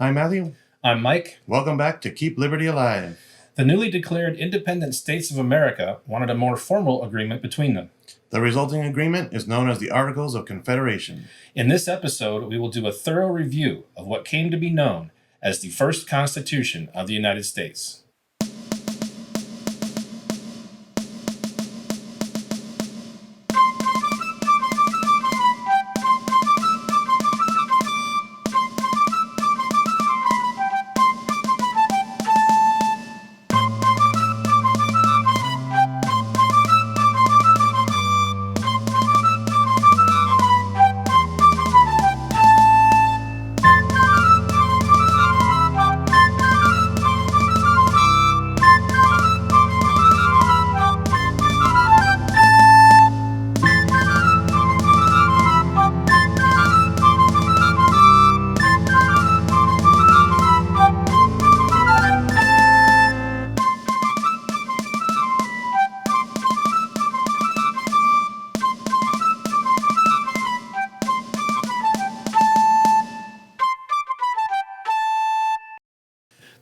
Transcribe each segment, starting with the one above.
I'm Matthew. I'm Mike. Welcome back to Keep Liberty Alive. The newly declared independent states of America wanted a more formal agreement between them. The resulting agreement is known as the Articles of Confederation. In this episode, we will do a thorough review of what came to be known as the first Constitution of the United States.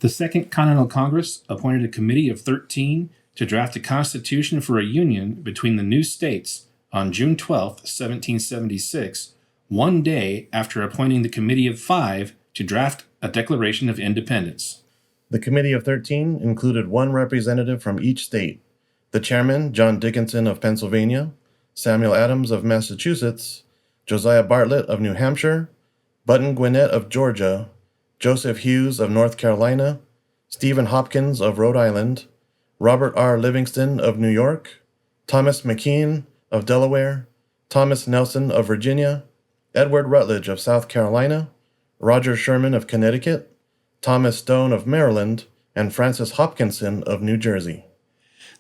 The Second Continental Congress appointed a committee of 13 to draft a constitution for a union between the new states on June 12, 1776, one day after appointing the Committee of 5 to draft a Declaration of Independence. The Committee of 13 included one representative from each state: the chairman, John Dickinson of Pennsylvania, Samuel Adams of Massachusetts, Josiah Bartlett of New Hampshire, Button Gwinnett of Georgia, Joseph Hughes of North Carolina, Stephen Hopkins of Rhode Island, Robert R. Livingston of New York, Thomas McKean of Delaware, Thomas Nelson of Virginia, Edward Rutledge of South Carolina, Roger Sherman of Connecticut, Thomas Stone of Maryland, and Francis Hopkinson of New Jersey.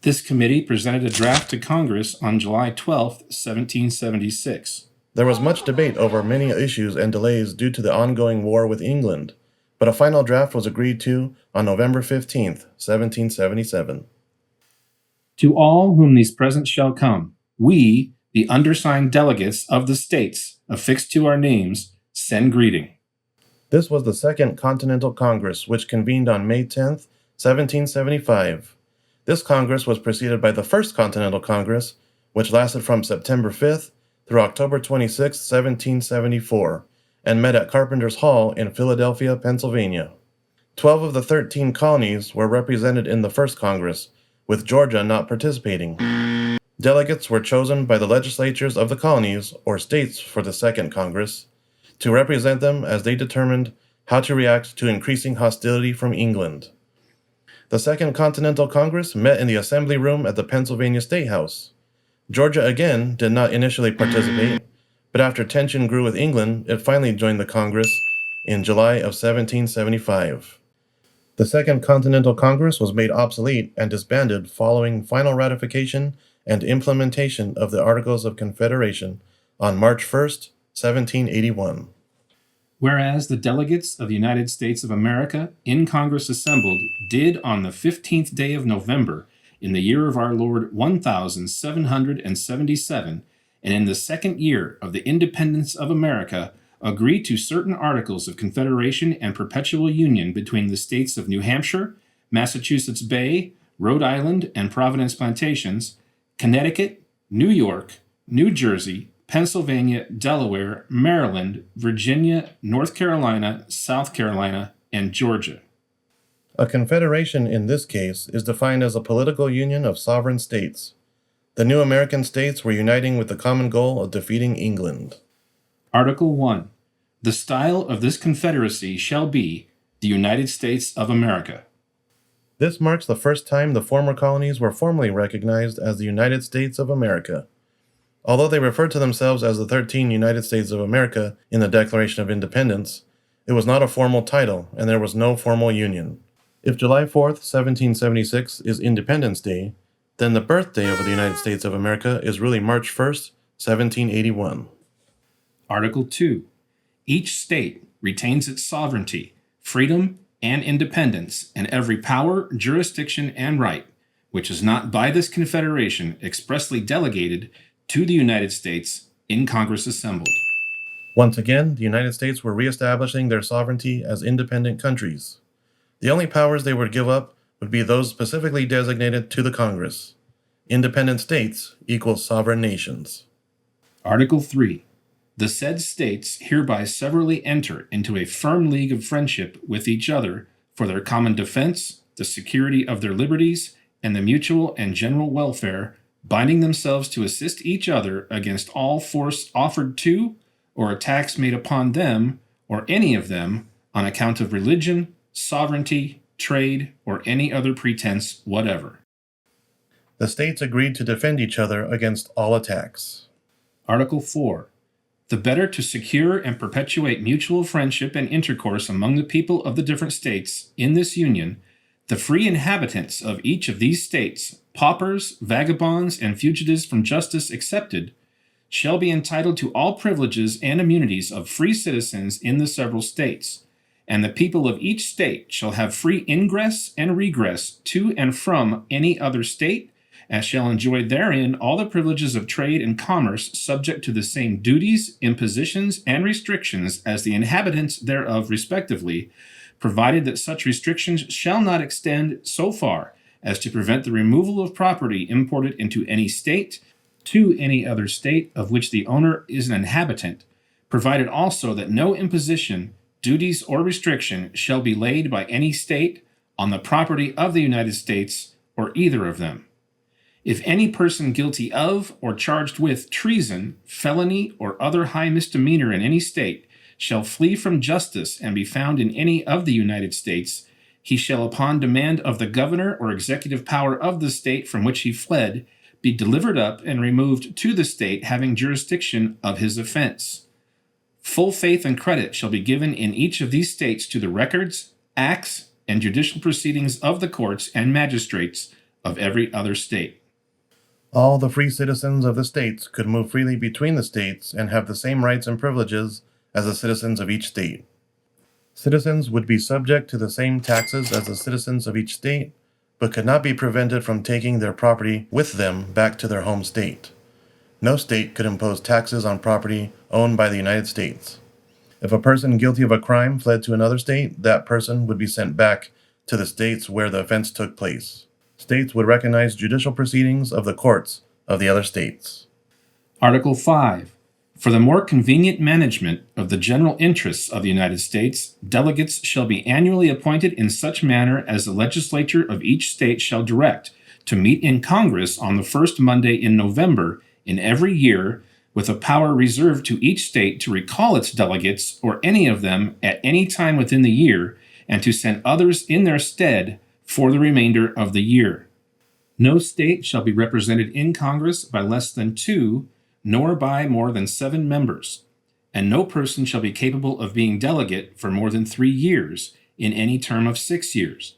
This committee presented a draft to Congress on July 12, 1776. There was much debate over many issues and delays due to the ongoing war with England, but a final draft was agreed to on November 15, 1777. To all whom these presents shall come, we, the undersigned delegates of the states affixed to our names, send greeting. This was the Second Continental Congress, which convened on May 10, 1775. This Congress was preceded by the First Continental Congress, which lasted from September 5th through October 26, 1774, and met at Carpenter's Hall in Philadelphia, Pennsylvania. 12 of the 13 colonies were represented in the First Congress, with Georgia not participating. Delegates were chosen by the legislatures of the colonies, or states, for the Second Congress, to represent them as they determined how to react to increasing hostility from England. The Second Continental Congress met in the Assembly Room at the Pennsylvania State House. Georgia again did not initially participate, but after tension grew with England, it finally joined the Congress in July of 1775. The Second Continental Congress was made obsolete and disbanded following final ratification and implementation of the Articles of Confederation on March 1, 1781. Whereas the delegates of the United States of America in Congress assembled did on the 15th day of November in the year of our Lord 1777, and in the second year of the independence of America, agree to certain articles of confederation and perpetual union between the states of New Hampshire, Massachusetts Bay, Rhode Island and Providence Plantations, Connecticut, New York, New Jersey, Pennsylvania, Delaware, Maryland, Virginia, North Carolina, South Carolina, and Georgia. A confederation in this case is defined as a political union of sovereign states. The new American states were uniting with the common goal of defeating England. Article 1. The style of this confederacy shall be the United States of America. This marks the first time the former colonies were formally recognized as the United States of America. Although they referred to themselves as the 13 United States of America in the Declaration of Independence, it was not a formal title, and there was no formal union. If July 4th, 1776 is Independence Day, then the birthday of the United States of America is really March 1st, 1781. Article 2. Each state retains its sovereignty, freedom, and independence, and every power, jurisdiction, and right, which is not by this Confederation expressly delegated to the United States in Congress assembled. Once again, the United States were reestablishing their sovereignty as independent countries. The only powers they would give up would be those specifically designated to the Congress. Independent states equals sovereign nations. Article 3. The said states hereby severally enter into a firm league of friendship with each other for their common defense, the security of their liberties, and the mutual and general welfare, binding themselves to assist each other against all force offered to or attacks made upon them or any of them on account of religion, sovereignty, trade, or any other pretense whatever. The states agreed to defend each other against all attacks. Article 4. The better to secure and perpetuate mutual friendship and intercourse among the people of the different states in this Union, the free inhabitants of each of these states, paupers, vagabonds, and fugitives from justice excepted, shall be entitled to all privileges and immunities of free citizens in the several states, and the people of each state shall have free ingress and regress to and from any other state, as shall enjoy therein all the privileges of trade and commerce, subject to the same duties, impositions, and restrictions as the inhabitants thereof respectively, provided that such restrictions shall not extend so far as to prevent the removal of property imported into any state to any other state of which the owner is an inhabitant, provided also that no imposition, duties, or restriction shall be laid by any state on the property of the United States or either of them. If any person guilty of or charged with treason, felony, or other high misdemeanor in any state shall flee from justice and be found in any of the United States, he shall, upon demand of the governor or executive power of the state from which he fled, be delivered up and removed to the state having jurisdiction of his offense. Full faith and credit shall be given in each of these states to the records, acts, and judicial proceedings of the courts and magistrates of every other state. All the free citizens of the states could move freely between the states and have the same rights and privileges as the citizens of each state. Citizens would be subject to the same taxes as the citizens of each state, but could not be prevented from taking their property with them back to their home state. No state could impose taxes on property owned by the United States. If a person guilty of a crime fled to another state, that person would be sent back to the states where the offense took place. States would recognize judicial proceedings of the courts of the other states. Article 5. For the more convenient management of the general interests of the United States, delegates shall be annually appointed in such manner as the legislature of each state shall direct, to meet in Congress on the first Monday in November in every year, with a power reserved to each state to recall its delegates or any of them at any time within the year, and to send others in their stead for the remainder of the year. No state shall be represented in Congress by less than 2, nor by more than 7 members, and no person shall be capable of being delegate for more than 3 years in any term of 6 years,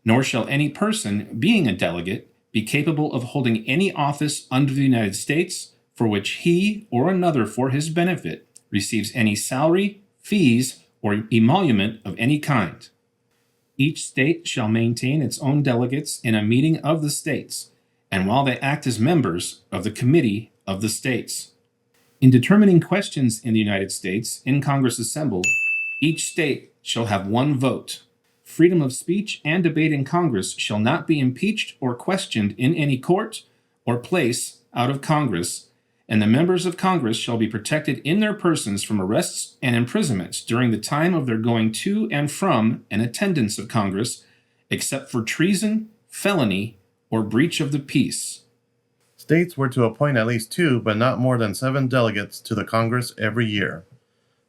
nor shall any person, being a delegate, be capable of holding any office under the United States for which he or another for his benefit receives any salary, fees, or emolument of any kind. Each state shall maintain its own delegates in a meeting of the states, and while they act as members of the committee of the states. In determining questions in the United States in Congress assembled, each state shall have 1 vote. Freedom of speech and debate in Congress shall not be impeached or questioned in any court or place out of Congress, and the members of Congress shall be protected in their persons from arrests and imprisonments during the time of their going to and from an attendance of Congress, except for treason, felony, or breach of the peace. States were to appoint at least 2, but not more than 7 delegates to the Congress every year.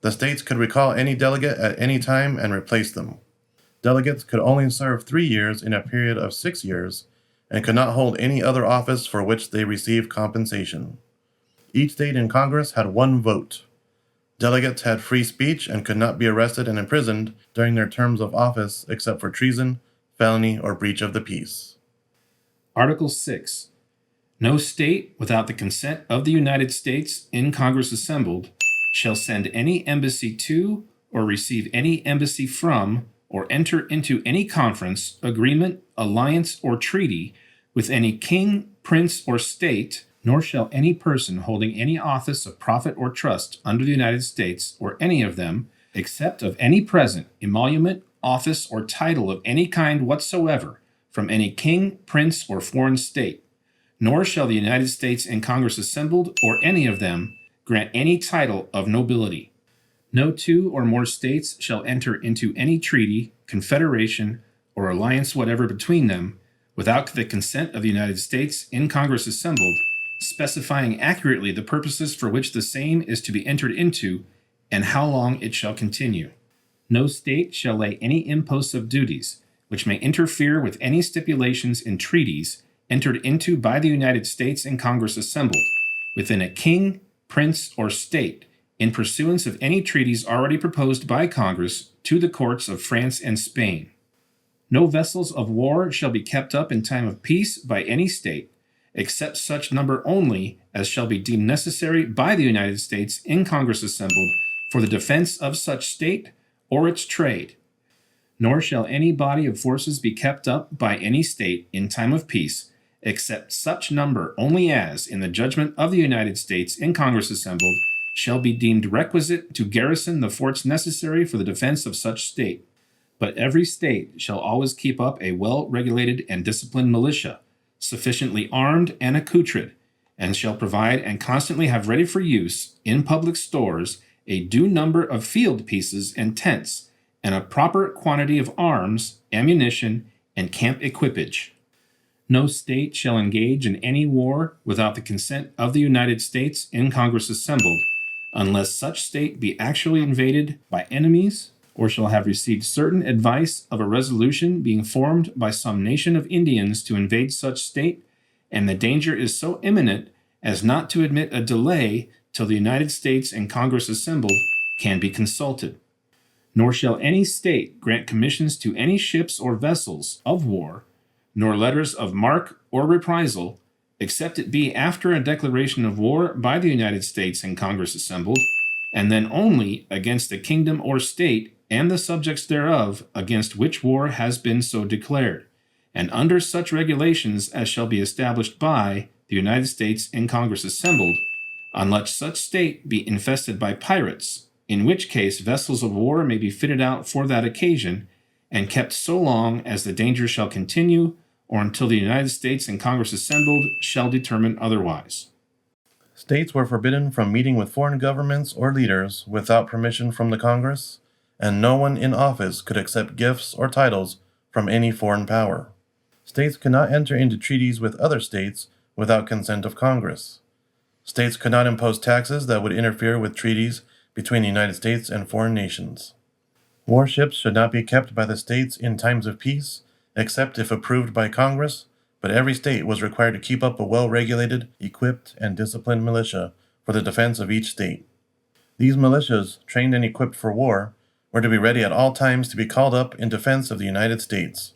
The states could recall any delegate at any time and replace them. Delegates could only serve 3 years in a period of 6 years, and could not hold any other office for which they received compensation. Each state in Congress had 1 vote. Delegates had free speech and could not be arrested and imprisoned during their terms of office except for treason, felony, or breach of the peace. Article 6. No state, without the consent of the United States in Congress assembled, shall send any embassy to, or receive any embassy from, or enter into any conference, agreement, alliance, or treaty with any king, prince, or state, Nor shall any person holding any office of profit or trust under the United States, or any of them, except of any present emolument, office, or title of any kind whatsoever, from any king, prince, or foreign state, nor shall the United States in Congress assembled, or any of them, grant any title of nobility. No two or more states shall enter into any treaty, confederation, or alliance whatever between them, without the consent of the United States in Congress assembled, specifying accurately the purposes for which the same is to be entered into, and how long it shall continue. No state shall lay any imposts of duties, which may interfere with any stipulations in treaties entered into by the United States in Congress assembled, within a king, prince, or state, in pursuance of any treaties already proposed by Congress to the courts of France and Spain. No vessels of war shall be kept up in time of peace by any state, except such number only as shall be deemed necessary by the United States in Congress assembled for the defense of such state or its trade. Nor shall any body of forces be kept up by any state in time of peace, except such number only as, in the judgment of the United States in Congress assembled, shall be deemed requisite to garrison the forts necessary for the defense of such state. But every state shall always keep up a well-regulated and disciplined militia, sufficiently armed and accoutred, and shall provide and constantly have ready for use, in public stores, a due number of field pieces and tents, and a proper quantity of arms, ammunition, and camp equipage. No state shall engage in any war without the consent of the United States in Congress assembled, unless such state be actually invaded by enemies, or shall have received certain advice of a resolution being formed by some nation of Indians to invade such state, and the danger is so imminent as not to admit a delay till the United States and Congress assembled can be consulted. Nor shall any state grant commissions to any ships or vessels of war, nor letters of marque or reprisal, except it be after a declaration of war by the United States and Congress assembled, and then only against the kingdom or state and the subjects thereof against which war has been so declared, and under such regulations as shall be established by the United States in Congress assembled, unless such state be infested by pirates, in which case vessels of war may be fitted out for that occasion, and kept so long as the danger shall continue, or until the United States and Congress assembled shall determine otherwise. States were forbidden from meeting with foreign governments or leaders without permission from the Congress, and no one in office could accept gifts or titles from any foreign power. States could not enter into treaties with other states without consent of Congress. States could not impose taxes that would interfere with treaties between the United States and foreign nations. Warships should not be kept by the states in times of peace, except if approved by Congress, but every state was required to keep up a well-regulated, equipped, and disciplined militia for the defense of each state. These militias, trained and equipped for war, were to be ready at all times to be called up in defense of the United States,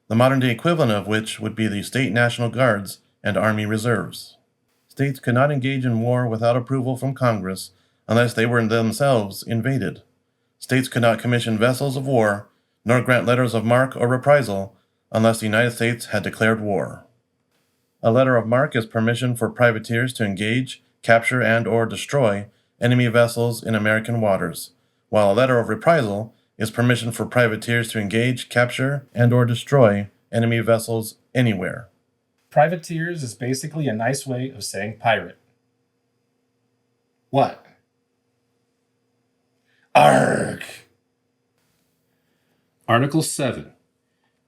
the modern-day equivalent of which would be the state National Guards and Army Reserves. States could not engage in war without approval from Congress unless they were themselves invaded. States could not commission vessels of war, nor grant letters of marque or reprisal unless the United States had declared war. A letter of marque is permission for privateers to engage, capture, and/or destroy enemy vessels in American waters, while a letter of reprisal is permission for privateers to engage, capture, and/or destroy enemy vessels anywhere. Privateers is basically a nice way of saying pirate. What? Arg! Article 7.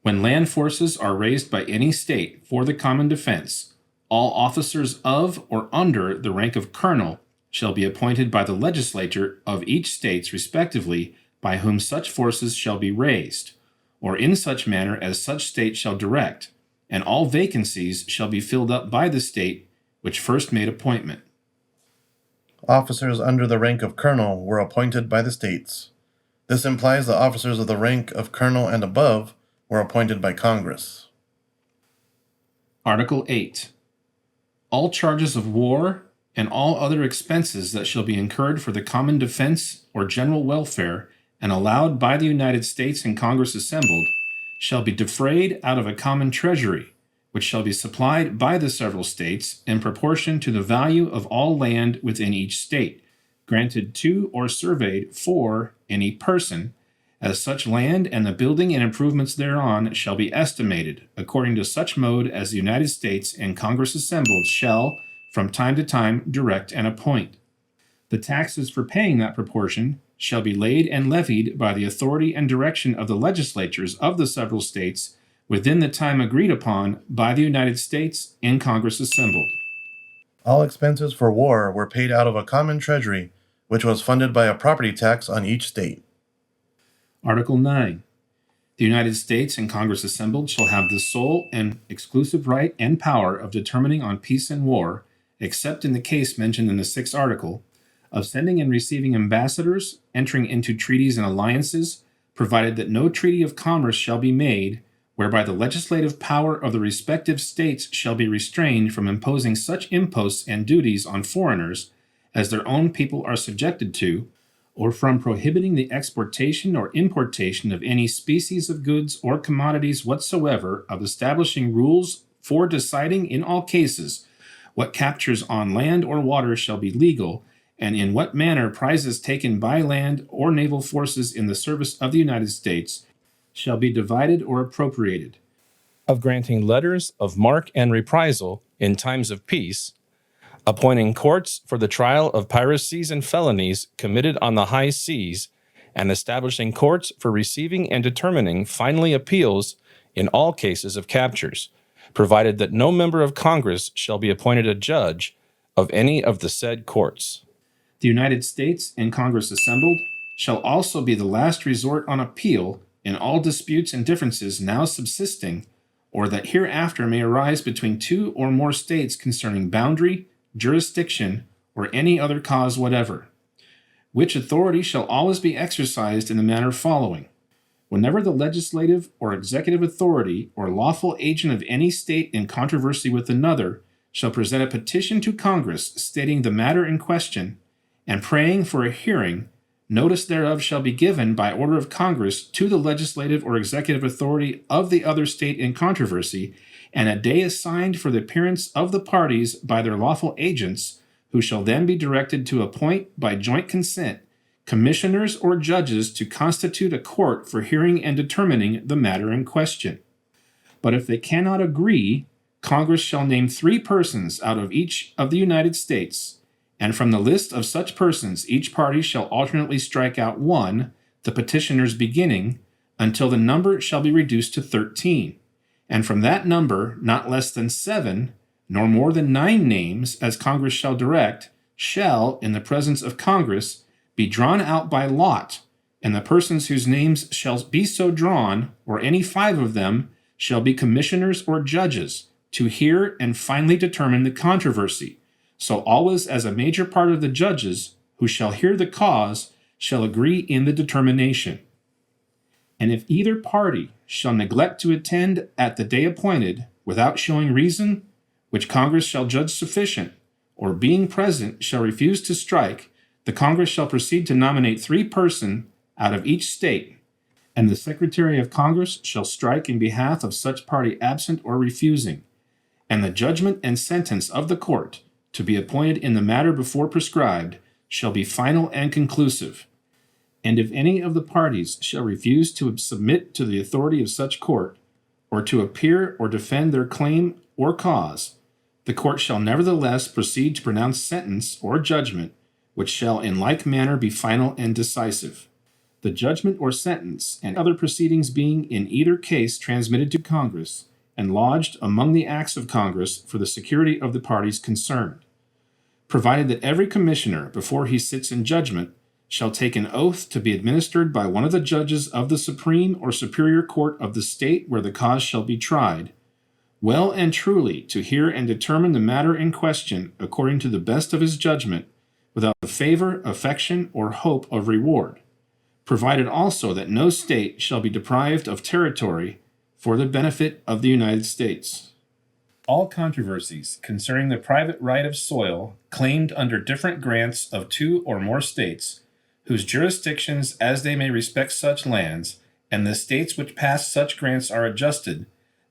When land forces are raised by any state for the common defense, all officers of or under the rank of colonel shall be appointed by the legislature of each states respectively by whom such forces shall be raised, or in such manner as such state shall direct, and all vacancies shall be filled up by the state which first made appointment. Officers under the rank of colonel were appointed by the states. This implies that officers of the rank of colonel and above were appointed by Congress. Article 8. All charges of war and all other expenses that shall be incurred for the common defense or general welfare and allowed by the United States and Congress assembled shall be defrayed out of a common treasury, which shall be supplied by the several states in proportion to the value of all land within each state, granted to or surveyed for any person, as such land and the building and improvements thereon shall be estimated, according to such mode as the United States and Congress assembled shall, from time to time, direct and appoint. The taxes for paying that proportion shall be laid and levied by the authority and direction of the legislatures of the several states within the time agreed upon by the United States and Congress assembled. All expenses for war were paid out of a common treasury, which was funded by a property tax on each state. Article 9. The United States and Congress assembled shall have the sole and exclusive right and power of determining on peace and war, except in the case mentioned in the 6th article, of sending and receiving ambassadors, entering into treaties and alliances, provided that no treaty of commerce shall be made, whereby the legislative power of the respective states shall be restrained from imposing such imposts and duties on foreigners as their own people are subjected to, or from prohibiting the exportation or importation of any species of goods or commodities whatsoever, of establishing rules for deciding in all cases what captures on land or water shall be legal, and in what manner prizes taken by land or naval forces in the service of the United States shall be divided or appropriated, of granting letters of marque and reprisal in times of peace, appointing courts for the trial of piracies and felonies committed on the high seas, and establishing courts for receiving and determining finally appeals in all cases of captures, provided that no member of Congress shall be appointed a judge of any of the said courts. The United States and Congress assembled shall also be the last resort on appeal in all disputes and differences now subsisting, or that hereafter may arise between two or more states concerning boundary, jurisdiction, or any other cause whatever, which authority shall always be exercised in the manner following. Whenever the legislative or executive authority or lawful agent of any state in controversy with another shall present a petition to Congress stating the matter in question and praying for a hearing, notice thereof shall be given by order of Congress to the legislative or executive authority of the other state in controversy, and a day assigned for the appearance of the parties by their lawful agents, who shall then be directed to appoint by joint consent commissioners or judges to constitute a court for hearing and determining the matter in question. But if they cannot agree, Congress shall name 3 persons out of each of the United States, and from the list of such persons each party shall alternately strike out 1, the petitioner's beginning, until the number shall be reduced to 13. And from that number, not less than 7, nor more than 9 names, as Congress shall direct, shall, in the presence of Congress, be drawn out by lot, and the persons whose names shall be so drawn, or any 5 of them, shall be commissioners or judges, to hear and finally determine the controversy, so always as a major part of the judges, who shall hear the cause, shall agree in the determination. And if either party shall neglect to attend at the day appointed, without showing reason, which Congress shall judge sufficient, or being present shall refuse to strike, the Congress shall proceed to nominate 3 persons out of each state, and the Secretary of Congress shall strike in behalf of such party absent or refusing, and the judgment and sentence of the court, to be appointed in the matter before prescribed, shall be final and conclusive. And if any of the parties shall refuse to submit to the authority of such court, or to appear or defend their claim or cause, the court shall nevertheless proceed to pronounce sentence or judgment, which shall in like manner be final and decisive. The judgment or sentence and other proceedings being in either case transmitted to Congress, and lodged among the acts of Congress for the security of the parties concerned, provided that every commissioner, before he sits in judgment, shall take an oath to be administered by one of the judges of the Supreme or Superior Court of the state where the cause shall be tried, well and truly to hear and determine the matter in question according to the best of his judgment, without the favor, affection, or hope of reward, provided also that no state shall be deprived of territory for the benefit of the United States. All controversies concerning the private right of soil claimed under different grants of 2 or more states, whose jurisdictions as they may respect such lands, and the states which pass such grants are adjusted,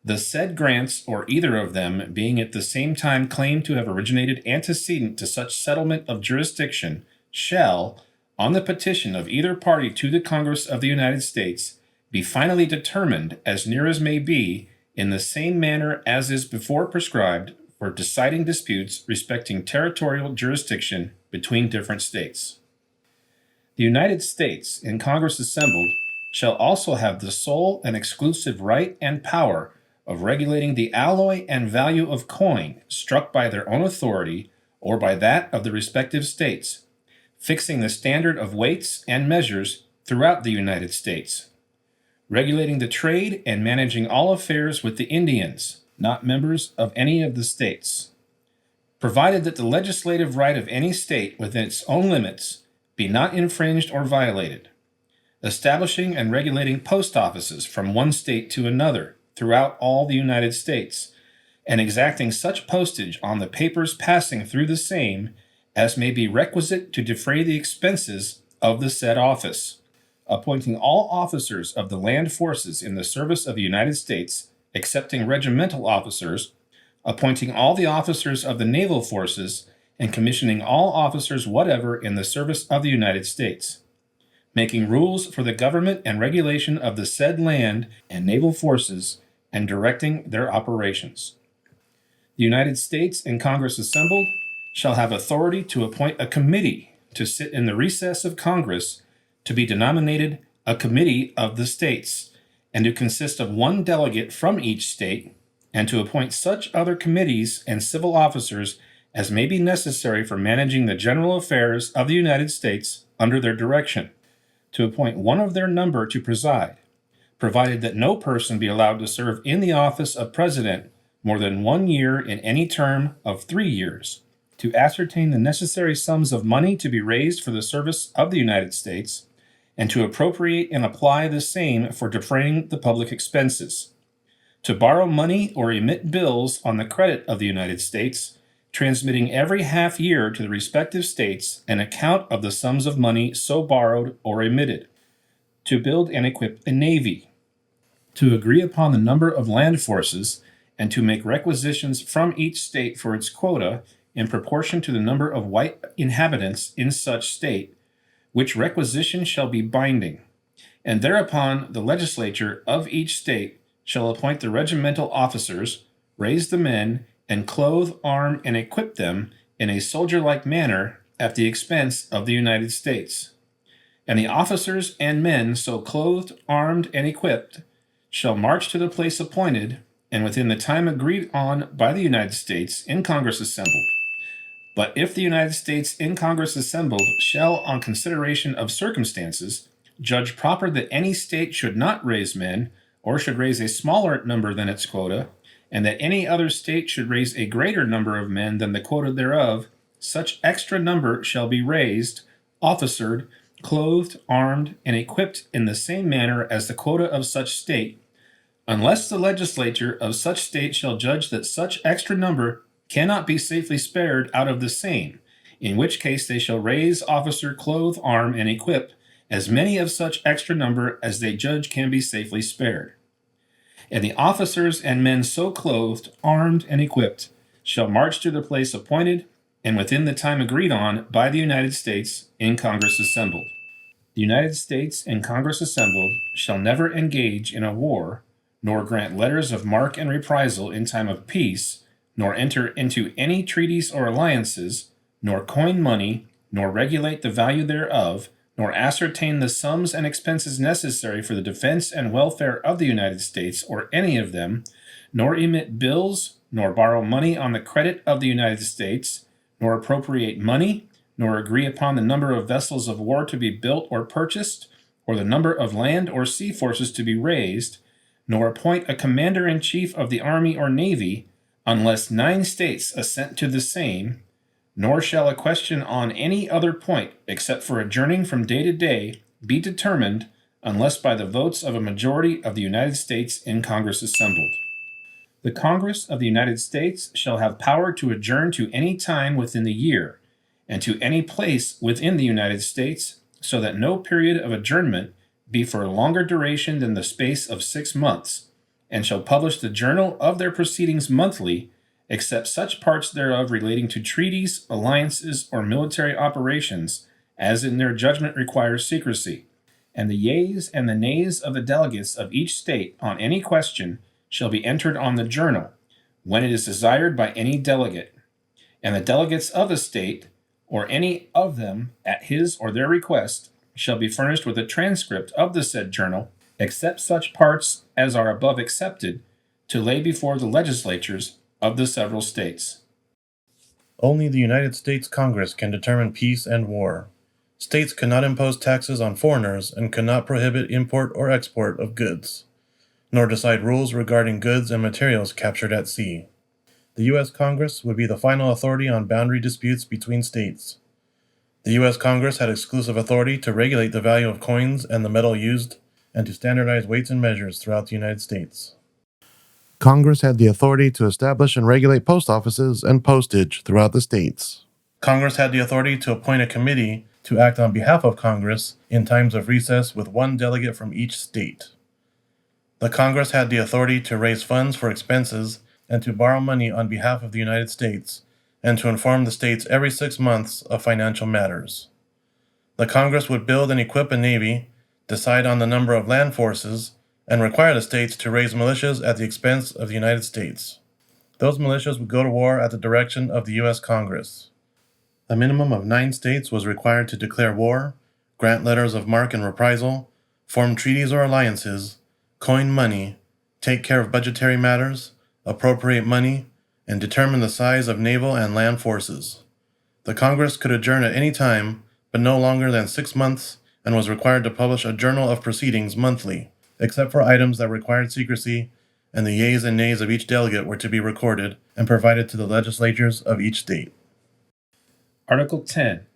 the said grants or either of them being at the same time claimed to have originated antecedent to such settlement of jurisdiction, shall, on the petition of either party to the Congress of the United States, be finally determined, as near as may be, in the same manner as is before prescribed for deciding disputes respecting territorial jurisdiction between different states. The United States, in Congress assembled, shall also have the sole and exclusive right and power of regulating the alloy and value of coin struck by their own authority or by that of the respective states, fixing the standard of weights and measures throughout the United States, regulating the trade and managing all affairs with the Indians, not members of any of the states, provided that the legislative right of any state within its own limits be not infringed or violated, establishing and regulating post offices from one state to another throughout all the United States, and exacting such postage on the papers passing through the same as may be requisite to defray the expenses of the said office, appointing all officers of the land forces in the service of the United States, excepting regimental officers, appointing all the officers of the naval forces, and commissioning all officers whatever in the service of the United States, making rules for the government and regulation of the said land and naval forces, and directing their operations. The United States in Congress assembled shall have authority to appoint a committee to sit in the recess of Congress, to be denominated a committee of the states, and to consist of one delegate from each state, and to appoint such other committees and civil officers as may be necessary for managing the general affairs of the United States under their direction, to appoint one of their number to preside, provided that no person be allowed to serve in the office of President more than 1 year in any term of 3 years, to ascertain the necessary sums of money to be raised for the service of the United States, and to appropriate and apply the same for defraying the public expenses, to borrow money or emit bills on the credit of the United States, transmitting every half year to the respective states an account of the sums of money so borrowed or emitted, to build and equip a navy, to agree upon the number of land forces, and to make requisitions from each state for its quota in proportion to the number of white inhabitants in such state, which requisition shall be binding, and thereupon the legislature of each state shall appoint the regimental officers, raise the men, and clothe, arm, and equip them in a soldier-like manner at the expense of the United States. And the officers and men so clothed, armed, and equipped shall march to the place appointed, and within the time agreed on by the United States in Congress assembled. But if the United States in Congress assembled shall, on consideration of circumstances, judge proper that any state should not raise men, or should raise a smaller number than its quota, and that any other state should raise a greater number of men than the quota thereof, such extra number shall be raised, officered, clothed, armed, and equipped in the same manner as the quota of such state, unless the legislature of such state shall judge that such extra number cannot be safely spared out of the same, in which case they shall raise, officer, clothe, arm, and equip as many of such extra number as they judge can be safely spared. And the officers and men so clothed, armed, and equipped shall march to the place appointed, and within the time agreed on by the United States in Congress assembled. The United States in Congress assembled shall never engage in a war, nor grant letters of marque and reprisal in time of peace, nor enter into any treaties or alliances, nor coin money, nor regulate the value thereof, nor ascertain the sums and expenses necessary for the defense and welfare of the United States or any of them, nor emit bills, nor borrow money on the credit of the United States, nor appropriate money, nor agree upon the number of vessels of war to be built or purchased, or the number of land or sea forces to be raised, nor appoint a commander-in-chief of the army or navy, unless 9 states assent to the same, nor shall a question on any other point, except for adjourning from day to day, be determined, unless by the votes of a majority of the United States in Congress assembled. The Congress of the United States shall have power to adjourn to any time within the year, and to any place within the United States, so that no period of adjournment be for a longer duration than the space of 6 months, and shall publish the journal of their proceedings monthly, except such parts thereof relating to treaties, alliances, or military operations, as in their judgment requires secrecy. And the yeas and the nays of the delegates of each state on any question shall be entered on the journal, when it is desired by any delegate. And the delegates of a state, or any of them at his or their request, shall be furnished with a transcript of the said journal, except such parts as are above excepted, to lay before the legislatures of the several states. Only the United States Congress can determine peace and war. States cannot impose taxes on foreigners and cannot prohibit import or export of goods, nor decide rules regarding goods and materials captured at sea. The U.S. Congress would be the final authority on boundary disputes between states. The U.S. Congress had exclusive authority to regulate the value of coins and the metal used, and to standardize weights and measures throughout the United States. Congress had the authority to establish and regulate post offices and postage throughout the states. Congress had the authority to appoint a committee to act on behalf of Congress in times of recess with one delegate from each state. The Congress had the authority to raise funds for expenses and to borrow money on behalf of the United States, and to inform the states every 6 months of financial matters. The Congress would build and equip a navy, decide on the number of land forces, and require the states to raise militias at the expense of the United States. Those militias would go to war at the direction of the U.S. Congress. A minimum of 9 states was required to declare war, grant letters of marque and reprisal, form treaties or alliances, coin money, take care of budgetary matters, appropriate money, and determine the size of naval and land forces. The Congress could adjourn at any time, but no longer than 6 months, and was required to publish a journal of proceedings monthly, except for items that required secrecy, and the yeas and nays of each delegate were to be recorded and provided to the legislatures of each state. Article 10.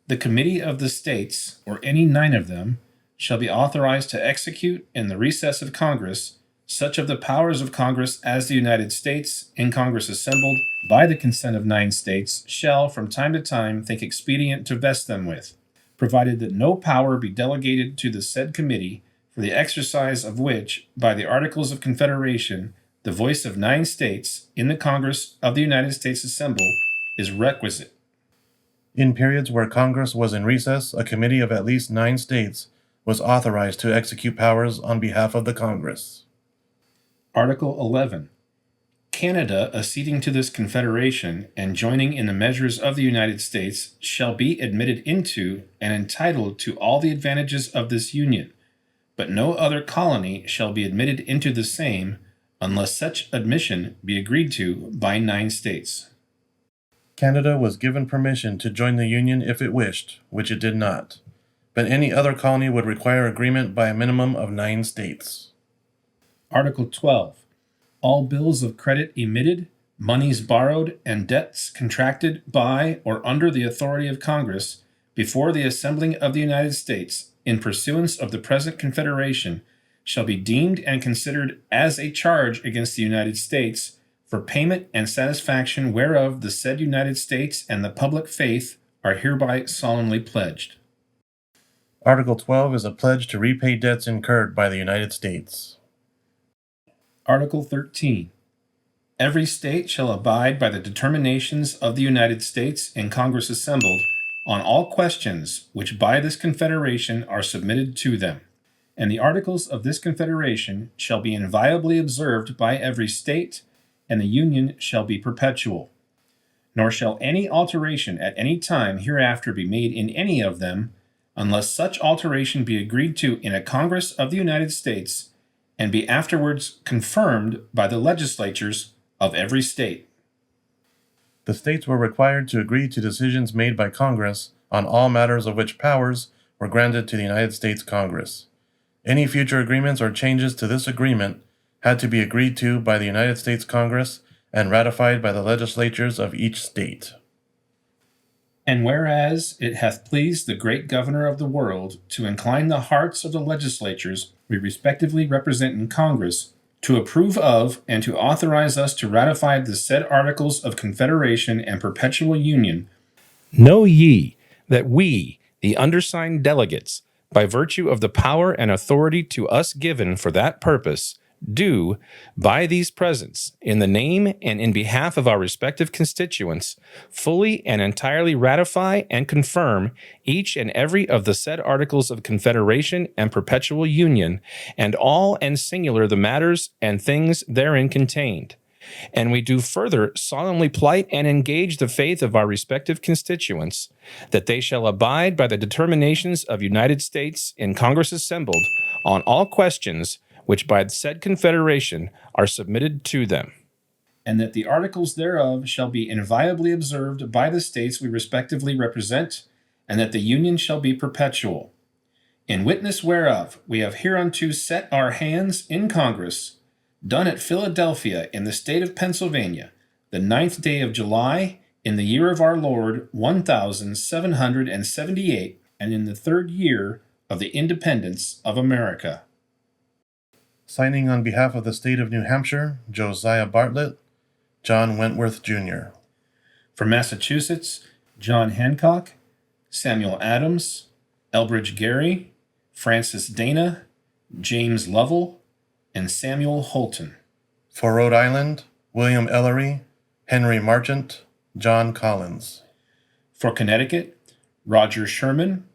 The committee of the states, or any 9 of them, shall be authorized to execute in the recess of Congress such of the powers of Congress as the United States, in Congress assembled by the consent of 9 states, shall from time to time think expedient to vest them with, provided that no power be delegated to the said committee, for the exercise of which, by the Articles of Confederation, the voice of 9 states in the Congress of the United States assembled is requisite. In periods where Congress was in recess, a committee of at least 9 states was authorized to execute powers on behalf of the Congress. Article 11. Canada, acceding to this confederation and joining in the measures of the United States, shall be admitted into and entitled to all the advantages of this union, but no other colony shall be admitted into the same unless such admission be agreed to by 9 states. Canada was given permission to join the Union if it wished, which it did not, but any other colony would require agreement by a minimum of 9 states. Article 12. All bills of credit emitted, monies borrowed, and debts contracted by or under the authority of Congress before the assembling of the United States in pursuance of the present confederation shall be deemed and considered as a charge against the United States for payment and satisfaction whereof the said United States and the public faith are hereby solemnly pledged. Article 12 is a pledge to repay debts incurred by the United States. Article 13. Every state shall abide by the determinations of the United States in Congress assembled on all questions which by this confederation are submitted to them, and the articles of this confederation shall be inviolably observed by every state, and the Union shall be perpetual. Nor shall any alteration at any time hereafter be made in any of them, unless such alteration be agreed to in a Congress of the United States, and be afterwards confirmed by the legislatures of every state. The states were required to agree to decisions made by Congress on all matters of which powers were granted to the United States Congress. Any future agreements or changes to this agreement had to be agreed to by the United States Congress and ratified by the legislatures of each state. And whereas it hath pleased the great governor of the world to incline the hearts of the legislatures we respectively represent in Congress to approve of and to authorize us to ratify the said Articles of Confederation and Perpetual Union, know ye that we, the undersigned delegates, by virtue of the power and authority to us given for that purpose, do, by these presents, in the name and in behalf of our respective constituents, fully and entirely ratify and confirm each and every of the said Articles of Confederation and Perpetual Union, and all and singular the matters and things therein contained. And we do further solemnly plight and engage the faith of our respective constituents that they shall abide by the determinations of United States in Congress assembled on all questions which by the said Confederation are submitted to them, and that the articles thereof shall be inviolably observed by the states we respectively represent, and that the Union shall be perpetual. In witness whereof we have hereunto set our hands in Congress, done at Philadelphia in the state of Pennsylvania, the 9th day of July, in the year of our Lord 1778, and in the 3rd year of the independence of America. Signing on behalf of the state of New Hampshire, Josiah Bartlett, John Wentworth, Jr. For Massachusetts, John Hancock, Samuel Adams, Elbridge Gerry, Francis Dana, James Lovell, and Samuel Holton. For Rhode Island, William Ellery, Henry Marchant, John Collins. For Connecticut, Roger Sherman,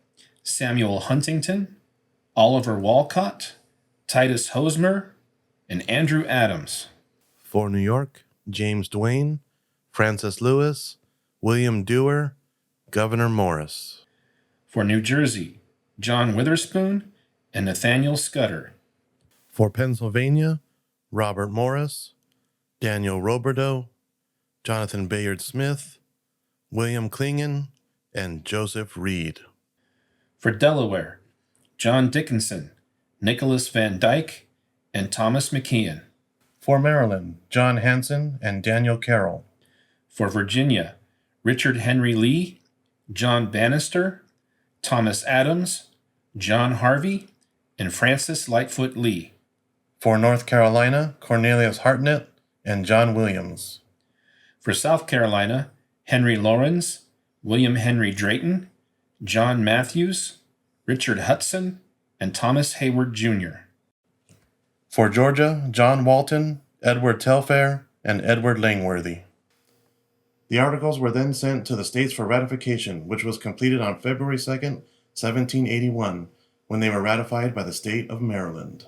Samuel Huntington, Oliver Walcott, Titus Hosmer, and Andrew Adams. For New York, James Duane, Francis Lewis, William Dewar, Gouverneur Morris. For New Jersey, John Witherspoon and Nathaniel Scudder. For Pennsylvania, Robert Morris, Daniel Roberdeau, Jonathan Bayard Smith, William Clingan, and Joseph Reed. For Delaware, John Dickinson, Nicholas Van Dyke, and Thomas McKeon. For Maryland, John Hanson and Daniel Carroll. For Virginia, Richard Henry Lee, John Bannister, Thomas Adams, John Harvey, and Francis Lightfoot Lee. For North Carolina, Cornelius Hartnett and John Williams. For South Carolina, Henry Laurens, William Henry Drayton, John Matthews, Richard Hudson, and Thomas Hayward, Jr. For Georgia, John Walton, Edward Telfair, and Edward Langworthy. The articles were then sent to the states for ratification, which was completed on February 2nd, 1781, when they were ratified by the state of Maryland.